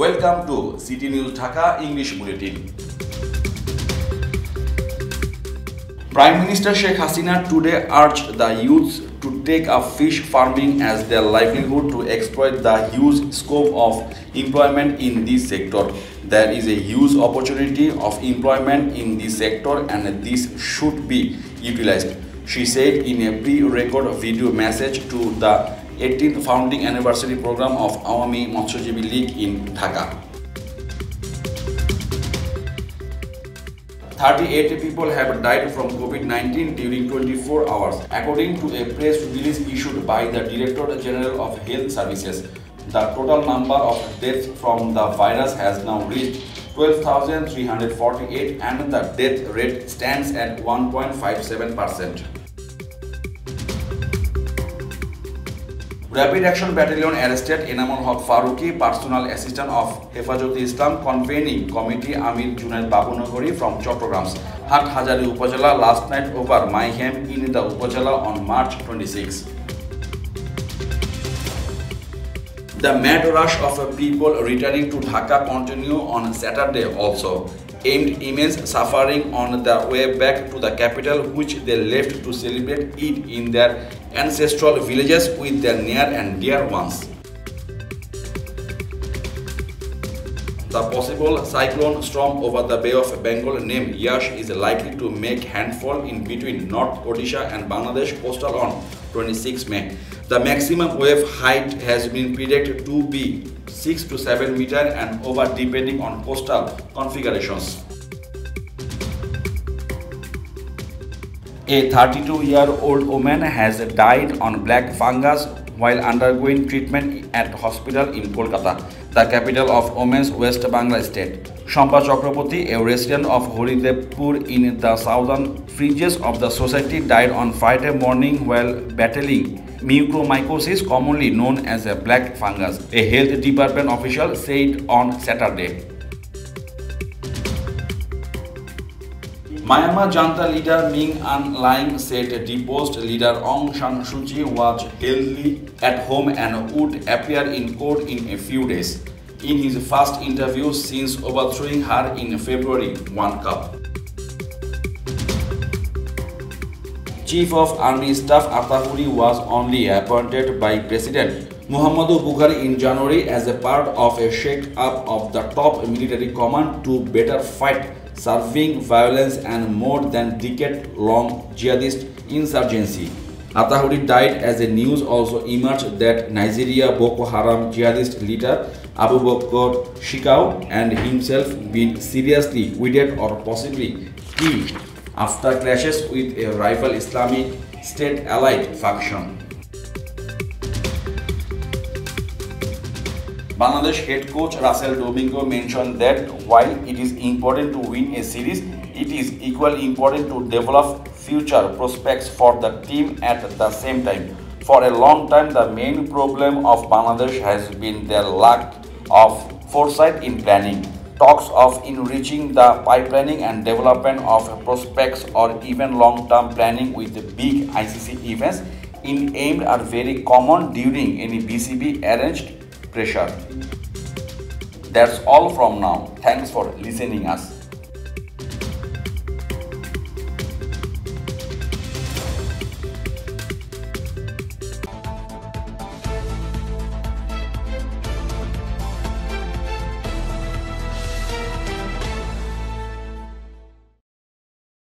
Welcome to City News Dhaka English Bulletin. Prime Minister Sheikh Hasina today urged the youths to take up fish farming as their livelihood to exploit the huge scope of employment in this sector. There is a huge opportunity of employment in this sector and this should be utilized, she said in a pre-record video message to the 18th founding anniversary program of Awami Matsyajibi League in Dhaka. 38 people have died from COVID-19 during 24 hours, according to a press release issued by the Director General of Health Services. The total number of deaths from the virus has now reached 12,348 and the death rate stands at 1.57%. Rapid Action Battalion arrested Enamul Haq Faruqi, personal assistant of Hefazat-e-Islam Convening Committee Amir Junaid Babunagari from Chattogram Hathazari Upazila last night over mayhem in the Upazila on March 26. The mad rush of people returning to Dhaka continue on Saturday also, aimed immense suffering on the way back to the capital, which they left to celebrate Eid in their ancestral villages with their near and dear ones. The possible cyclone storm over the Bay of Bengal named Yash is likely to make handfall in between North Odisha and Bangladesh coastal on 26 May. The maximum wave height has been predicted to be 6 to 7 meters and over depending on coastal configurations. A 32-year-old woman has died on black fungus while undergoing treatment at hospital in Kolkata, the capital of Women's West Bengal state. Shampa Chakraborty, a resident of Haridevpur in the southern fringes of the society, died on Friday morning while battling mucormycosis, commonly known as a black fungus, a health department official said on Saturday. Myanmar Junta leader Min Aung Hlaing said deposed leader Aung San Suu Kyi was healthy at home and would appear in court in a few days, in his first interview since overthrowing her in February World Cup. Chief of Army Staff Attahuri was only appointed by President Muhammadu Buhari in January as a part of a shake-up of the top military command to better fight serving violence and more than decade-long jihadist insurgency. Attahuri died as the news also emerged that Nigeria Boko Haram jihadist leader Abu Bakr Shekau and himself been seriously wounded or possibly killed after clashes with a rival Islamic State allied faction. Bangladesh head coach Russell Domingo mentioned that while it is important to win a series, it is equally important to develop future prospects for the team at the same time. For a long time, the main problem of Bangladesh has been their lack of foresight in planning. Talks of enriching the pipelining and development of prospects or even long-term planning with big ICC events in aimed are very common during any BCB arranged pressure. That's all from now. Thanks for listening us.